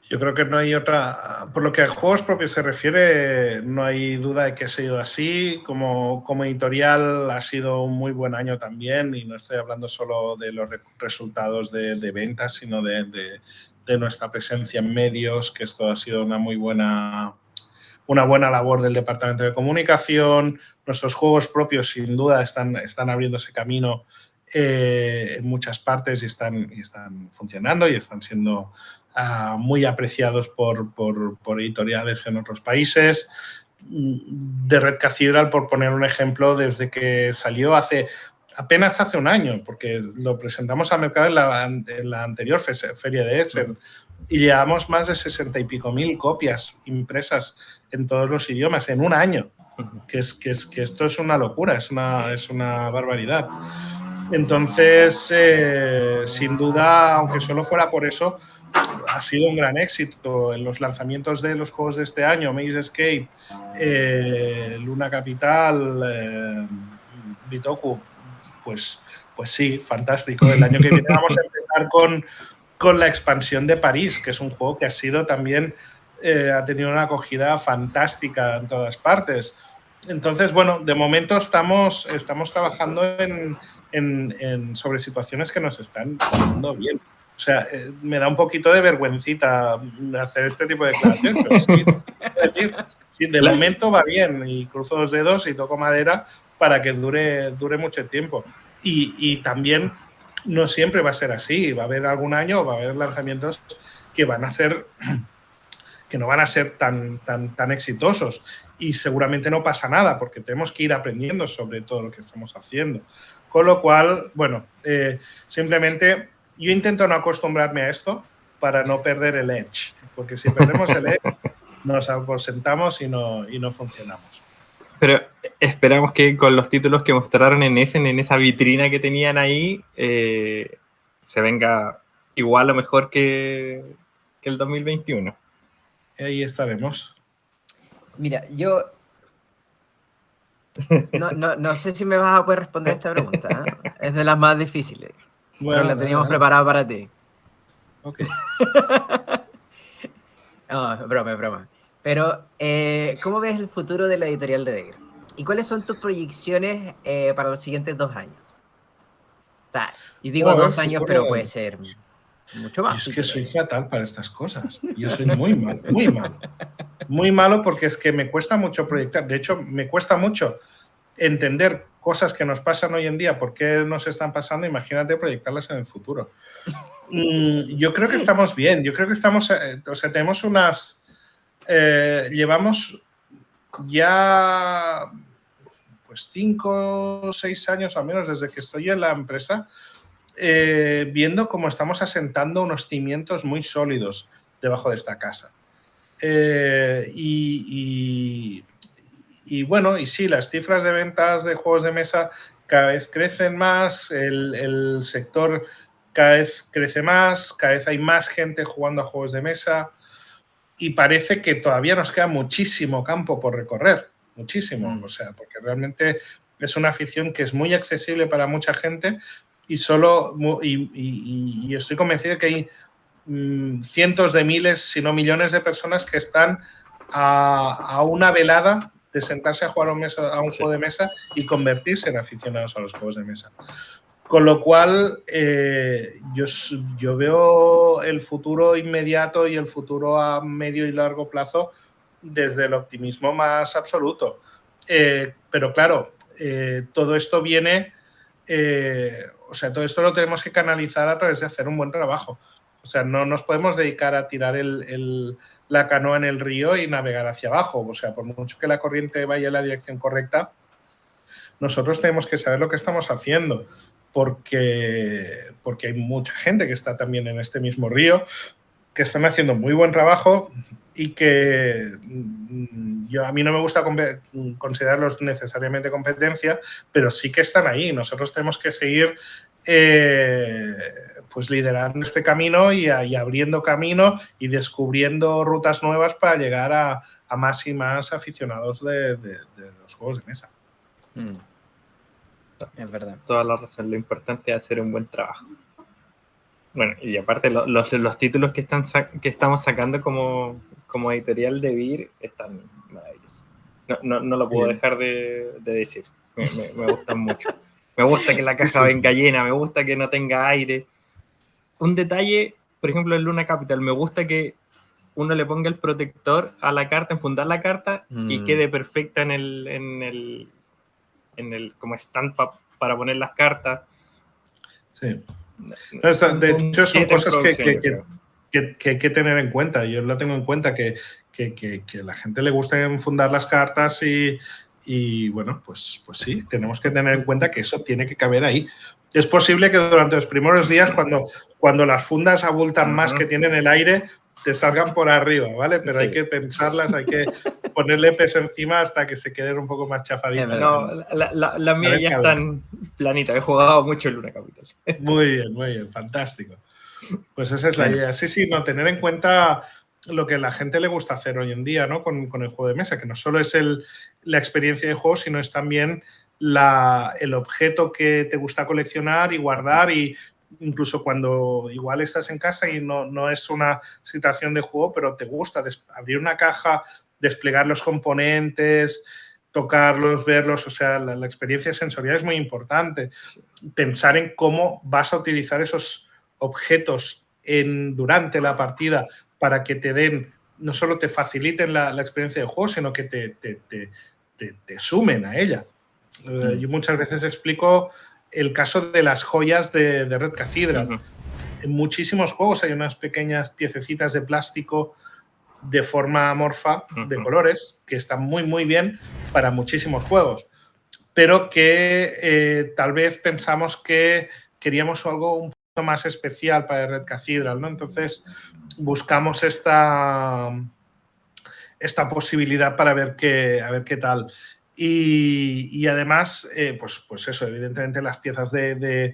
Yo creo que no hay otra... Por lo que a juegos propios se refiere, no hay duda de que ha sido así. Como editorial ha sido un muy buen año también, y no estoy hablando solo de los resultados de ventas, sino de nuestra presencia en medios, que esto ha sido una buena labor del Departamento de Comunicación. Nuestros juegos propios, sin duda, están abriéndose camino en muchas partes y están funcionando y están siendo muy apreciados por editoriales en otros países. De Red Cathedral, por poner un ejemplo, desde que salió apenas hace un año, porque lo presentamos al mercado en la anterior feria de Essen, y llevamos más de 60 y pico mil copias impresas en todos los idiomas en un año, que esto es una locura, es una barbaridad. Entonces, sin duda, aunque solo fuera por eso, ha sido un gran éxito. En los lanzamientos de los juegos de este año, Mazecape, Luna Capital, Bitoku, pues sí, fantástico. El año que viene vamos a empezar con la expansión de París, que es un juego que ha sido también, ha tenido una acogida fantástica en todas partes. Entonces, bueno, de momento estamos trabajando sobre situaciones que nos están poniendo bien. O sea, me da un poquito de vergüencita hacer este tipo de declaraciones, pero sí, de momento va bien, y cruzo los dedos y toco madera para que dure mucho tiempo. Y también no siempre va a ser así. Va a haber algún año, va a haber lanzamientos que no van a ser tan exitosos, y seguramente no pasa nada, porque tenemos que ir aprendiendo sobre todo lo que estamos haciendo. Con lo cual, bueno, simplemente yo intento no acostumbrarme a esto para no perder el edge, porque si perdemos el edge nos ausentamos y no funcionamos. Pero esperamos que con los títulos que mostraron en esa vitrina que tenían ahí, se venga igual o mejor que el 2021. Ahí estaremos. Mira, yo no sé si me vas a poder responder esta pregunta, ¿eh? Es de las más difíciles. Bueno, pero la teníamos preparada para ti. Ok. No, broma. Pero, ¿cómo ves el futuro de la editorial de Degro? ¿Y cuáles son tus proyecciones para los siguientes 2 años? O sea, y digo 2 años, pero puede ser mucho más. Yo es que soy fatal para estas cosas. Yo soy muy malo, muy malo. Muy malo, porque es que me cuesta mucho proyectar. De hecho, me cuesta mucho entender cosas que nos pasan hoy en día, por qué nos están pasando. Imagínate proyectarlas en el futuro. Yo creo que estamos bien. Yo creo que estamos... o sea, tenemos unas... llevamos ya pues 5 o 6 años al menos desde que estoy en la empresa, viendo cómo estamos asentando unos cimientos muy sólidos debajo de esta casa. Y bueno, y sí, las cifras de ventas de juegos de mesa cada vez crecen más, el sector cada vez crece más, cada vez hay más gente jugando a juegos de mesa. y parece que todavía nos queda muchísimo campo por recorrer, muchísimo, o sea, porque realmente es una afición que es muy accesible para mucha gente y estoy convencido de que hay cientos de miles, si no millones de personas que están a una velada de sentarse a jugar a un juego de mesa y convertirse en aficionados a los juegos de mesa. Con lo cual, yo veo el futuro inmediato y el futuro a medio y largo plazo desde el optimismo más absoluto. Pero claro, todo esto viene, todo esto lo tenemos que canalizar a través de hacer un buen trabajo. O sea, no nos podemos dedicar a tirar la canoa en el río y navegar hacia abajo. O sea, por mucho que la corriente vaya en la dirección correcta, nosotros tenemos que saber lo que estamos haciendo, porque hay mucha gente que está también en este mismo río, que están haciendo muy buen trabajo y que a mí no me gusta considerarlos necesariamente competencia, pero sí que están ahí. Nosotros tenemos que seguir pues liderando este camino y abriendo camino y descubriendo rutas nuevas para llegar a más y más aficionados de los juegos de mesa. Es verdad. Toda la razón. Lo importante es hacer un buen trabajo. Bueno, y aparte los títulos que estamos sacando como editorial de Vir están maravillosos. No lo puedo dejar de decir. Me gustan mucho. Me gusta que la caja venga llena, me gusta que no tenga aire. Un detalle, por ejemplo, en Luna Capital, me gusta que uno le ponga el protector a la carta, enfundar la carta y quede perfecta en el como stand para poner las cartas. Sí. De hecho, son cosas que hay que tener en cuenta. Yo lo tengo en cuenta, que a la gente le gusta enfundar las cartas y bueno, pues sí, tenemos que tener en cuenta que eso tiene que caber ahí. Es posible que durante los primeros días, cuando las fundas abultan más, que tienen el aire, te salgan por arriba, ¿vale? Pero hay que pensarlas, hay que ponerle peso encima hasta que se queden un poco más chafaditas. No, las mías ya están planitas. He jugado mucho en Luna Capital. Muy bien, fantástico. Pues esa es la idea. Sí, no, tener en cuenta lo que a la gente le gusta hacer hoy en día, ¿no? Con el juego de mesa, que no solo es la experiencia de juego, sino es también el objeto que te gusta coleccionar y guardar, y incluso cuando igual estás en casa y no es una situación de juego, pero te gusta abrir una caja, desplegar los componentes, tocarlos, verlos. O sea, la experiencia sensorial es muy importante. Pensar en cómo vas a utilizar esos objetos durante la partida para que te den, no solo te faciliten la experiencia de juego, sino que te sumen a ella. Yo muchas veces explico el caso de las joyas de Red Cathedral. En muchísimos juegos hay unas pequeñas piececitas de plástico de forma amorfa, de colores, que están muy, muy bien para muchísimos juegos, pero que tal vez pensamos que queríamos algo un poco más especial para Red Cathedral, ¿no? Entonces buscamos esta posibilidad para ver qué tal. Y además, pues eso, evidentemente las piezas de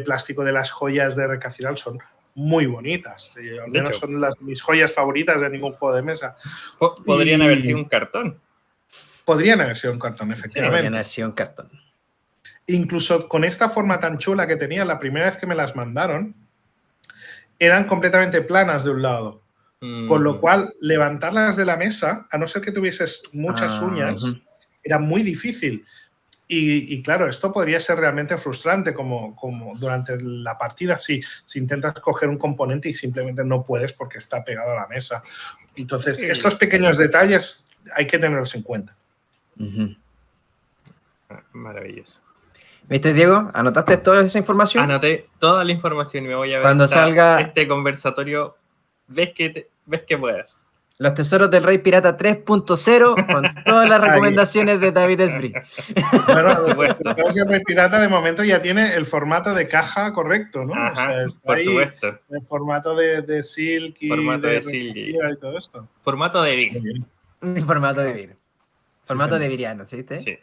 plástico de las joyas de Red Cathedral son muy bonitas. Al menos son mis joyas favoritas de ningún juego de mesa. Podrían haber sido un cartón. Podrían haber sido un cartón, efectivamente. Podrían haber sido un cartón. Incluso con esta forma tan chula que tenía, la primera vez que me las mandaron, eran completamente planas de un lado. Con lo cual, levantarlas de la mesa, a no ser que tuvieses muchas uñas, era muy difícil. Y claro, esto podría ser realmente frustrante, como durante la partida, si intentas coger un componente y simplemente no puedes porque está pegado a la mesa. Entonces, estos pequeños detalles hay que tenerlos en cuenta. Maravilloso. ¿Viste, Diego? ¿Anotaste toda esa información? Anoté toda la información y me voy a ver cuando salga este conversatorio. Ves que puedas. Los Tesoros del Rey Pirata 3.0 con todas las recomendaciones de David Esbrí. Bueno, por supuesto. El Rey Pirata de momento ya tiene el formato de caja correcto, ¿no? Ajá, o sea, está por ahí supuesto. El formato de Silk y formato de Silk y todo esto. Formato de Vir. Formato de Vir. Formato de viriano, ¿sí? Sí,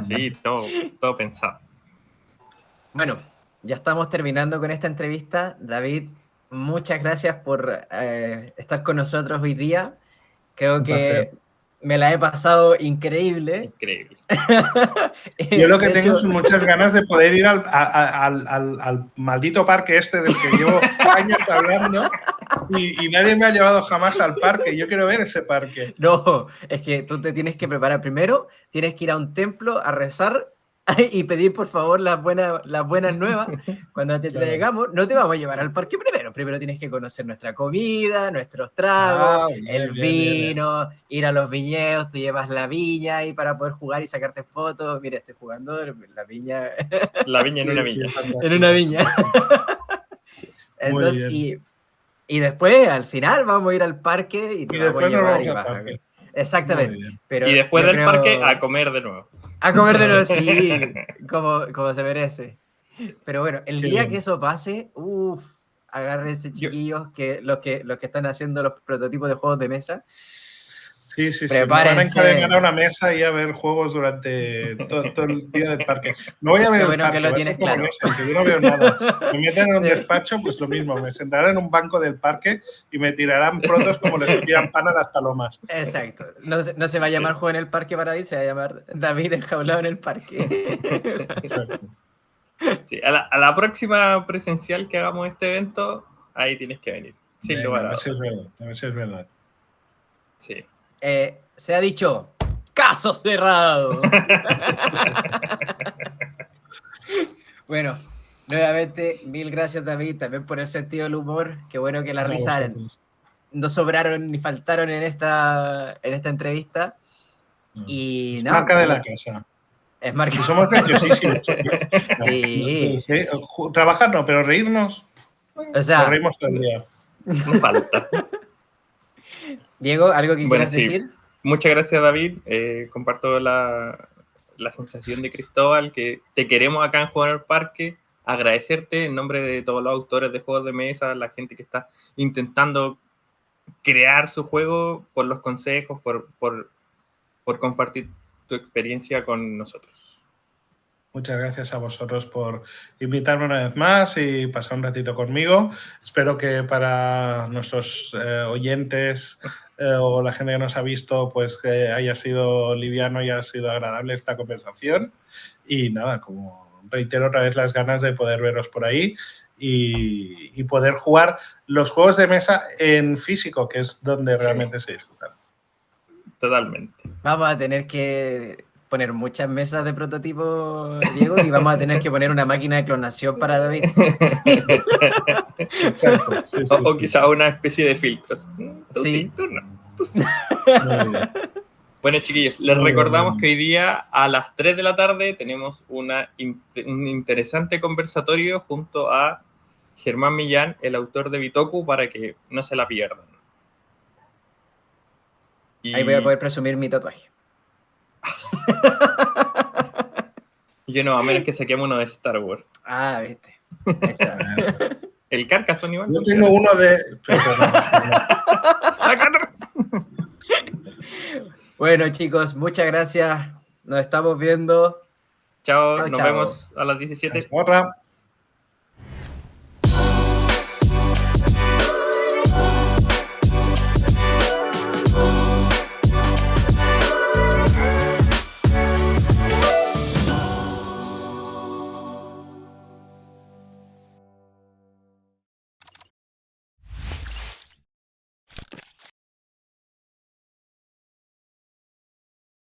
sí, todo pensado. Bueno, ya estamos terminando con esta entrevista. David, muchas gracias por estar con nosotros hoy día. Creo Un que placer. me la he pasado increíble. Increíble. Yo lo que De tengo hecho, son muchas ganas de poder ir al maldito parque este del que llevo años hablando y nadie me ha llevado jamás al parque. Yo quiero ver ese parque. no, es que tú te tienes que preparar primero, tienes que ir a un templo a rezar y pedir por favor las buenas nuevas. Cuando te Claro. traigamos, no te vamos a llevar al parque primero tienes que conocer nuestra comida, nuestros tragos, Bien, el bien, bien. vino, ir a los viñedos, tú llevas la viña ahí para poder jugar y sacarte fotos. Mira, estoy jugando la viña La viña en una Sí, viña. fantástico, en una viña. fantástico. Entonces, bien. y después, al final, vamos a ir al parque y te Y vamos a después nos llevar vamos y al vas a parque. ver. Muy Exactamente. bien. Pero Y después yo del creo- parque, a comer de nuevo. A comer de nuevo, sí, como se merece. Pero bueno, el Qué día bien. que eso pase, agárrense, chiquillos, que los que están haciendo los prototipos de juegos de mesa. Sí. Me van a Prepárense. encadenar a una mesa y a ver juegos durante todo el día del parque. No voy a ver Qué el bueno que parque, lo va a ser tienes como claro. Nessen, que yo no veo nada. Me meten en un Sí. despacho, pues lo mismo. Me sentarán en un banco del parque y me tirarán protos como les tiran pan a las palomas. Exacto. No se va a llamar Juego en el Parque Paradis, se va a llamar David enjaulado en el parque. Exacto. Sí, a la próxima presencial que hagamos este evento, ahí tienes que venir. Sin Venga, lugar a a ver si dudas. es verdad. A ver si es verdad. Sí. Se ha dicho, caso cerrado. Bueno, nuevamente, mil gracias, David, también por el sentido del humor. Qué bueno que las A risas vosotros. no sobraron ni faltaron en esta entrevista. Y Es nada, marca de la casa. es marca. Y somos graciosísimos. Sí. Trabajar no, pero reírnos, O nos sea, reímos todo el día. No falta. Diego, ¿algo que Bueno, quieras sí. decir? Muchas gracias, David. Comparto la sensación de Cristóbal, que te queremos acá en Juego en el Parque. Agradecerte en nombre de todos los autores de juegos de mesa, la gente que está intentando crear su juego, por los consejos, por compartir tu experiencia con nosotros. Muchas gracias a vosotros por invitarme una vez más y pasar un ratito conmigo. Espero que para nuestros oyentes o la gente que nos ha visto, pues que haya sido liviano y haya sido agradable esta conversación. Y nada, como reitero otra vez las ganas de poder veros por ahí y poder jugar los juegos de mesa en físico, que es donde realmente se disfrutan. Totalmente. Vamos a tener que poner muchas mesas de prototipo, Diego, y vamos a tener que poner una máquina de clonación para David. Exacto. Sí, O quizá una especie de filtros. Tú Sí. tú no. Tú sí. Muy bien. Bueno, chiquillos, les Muy recordamos bien. que hoy día a las 3 de la tarde tenemos un interesante conversatorio junto a Germán Millán, el autor de Bitoku, para que no se la pierdan. Y Ahí voy a poder presumir mi tatuaje. yo no, a menos que saquemos uno de Star Wars. Ah, viste. Ahí está. El Carcassonne igual. Yo tengo uno de... Bueno, chicos, muchas gracias. Nos estamos viendo. Chao, Chao, nos chao. vemos a las 17. Hasta ahora.